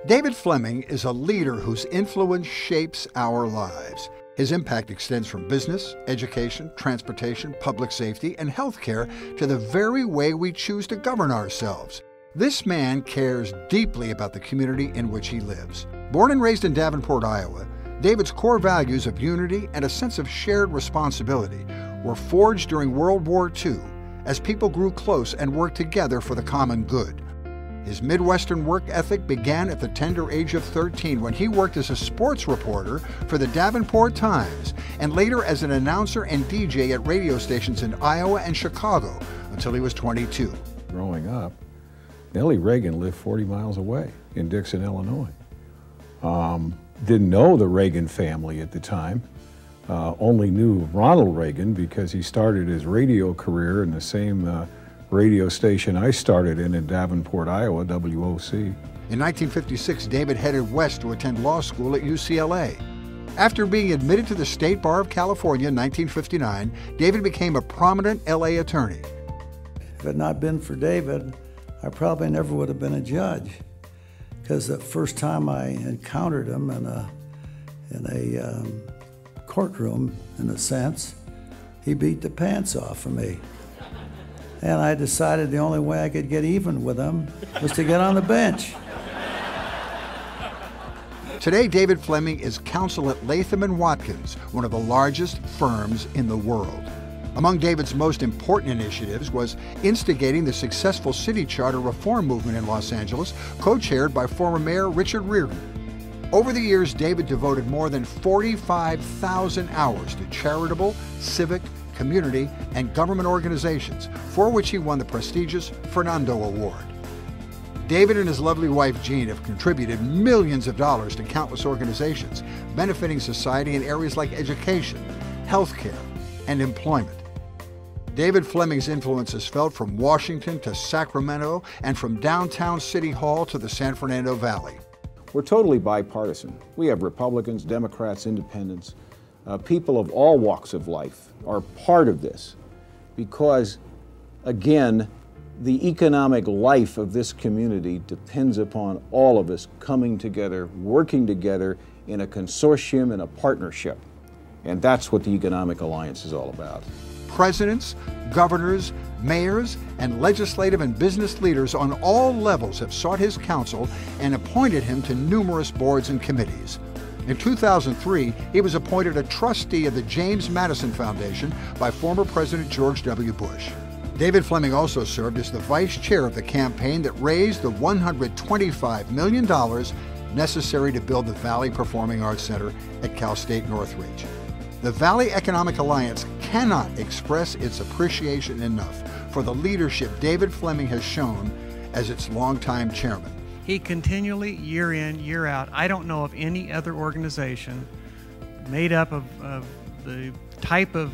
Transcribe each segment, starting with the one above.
David Fleming is a leader whose influence shapes our lives. His impact extends from business, education, transportation, public safety, and healthcare to the very way we choose to govern ourselves. This man cares deeply about the community in which he lives. Born and raised in Davenport, Iowa, David's core values of unity and a sense of shared responsibility were forged during World War II as people grew close and worked together for the common good. His Midwestern work ethic began at the tender age of 13 when he worked as a sports reporter for the Davenport Times and later as an announcer and DJ at radio stations in Iowa and Chicago until he was 22. Growing up, Nellie Reagan lived 40 miles away in Dixon, Illinois. Didn't know the Reagan family at the time. Only knew Ronald Reagan because he started his radio career in the same radio station I started in Davenport, Iowa, WOC. In 1956, David headed west to attend law school at UCLA. After being admitted to the State Bar of California in 1959, David became a prominent LA attorney. If it had not been for David, I probably never would have been a judge, because the first time I encountered him in a courtroom, in a sense, he beat the pants off of me. And I decided the only way I could get even with him was to get on the bench. Today, David Fleming is counsel at Latham & Watkins, one of the largest firms in the world. Among David's most important initiatives was instigating the successful city charter reform movement in Los Angeles, co-chaired by former Mayor Richard Riordan. Over the years, David devoted more than 45,000 hours to charitable, civic, community, and government organizations, for which he won the prestigious Fernando Award. David and his lovely wife Jean have contributed millions of dollars to countless organizations, benefiting society in areas like education, healthcare, and employment. David Fleming's influence is felt from Washington to Sacramento and from downtown City Hall to the San Fernando Valley. We're totally bipartisan. We have Republicans, Democrats, Independents. People of all walks of life are part of this because, again, the economic life of this community depends upon all of us coming together, working together in a consortium and a partnership. And that's what the Economic Alliance is all about. Presidents, governors, mayors, and legislative and business leaders on all levels have sought his counsel and appointed him to numerous boards and committees. In 2003, he was appointed a trustee of the James Madison Foundation by former President George W. Bush. David Fleming also served as the vice chair of the campaign that raised the $125 million necessary to build the Valley Performing Arts Center at Cal State Northridge. The Valley Economic Alliance cannot express its appreciation enough for the leadership David Fleming has shown as its longtime chairman. He continually, year in, year out, I don't know of any other organization made up of the type of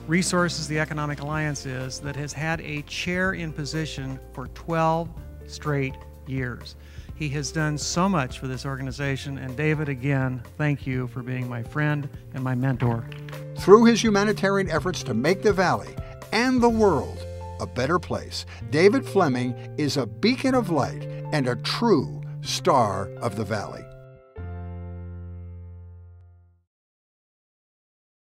resources the Economic Alliance is that has had a chair in position for 12 straight years. He has done so much for this organization, and David, again, thank you for being my friend and my mentor. Through his humanitarian efforts to make the Valley and the world a better place, David Fleming is a beacon of light and a true star of the Valley.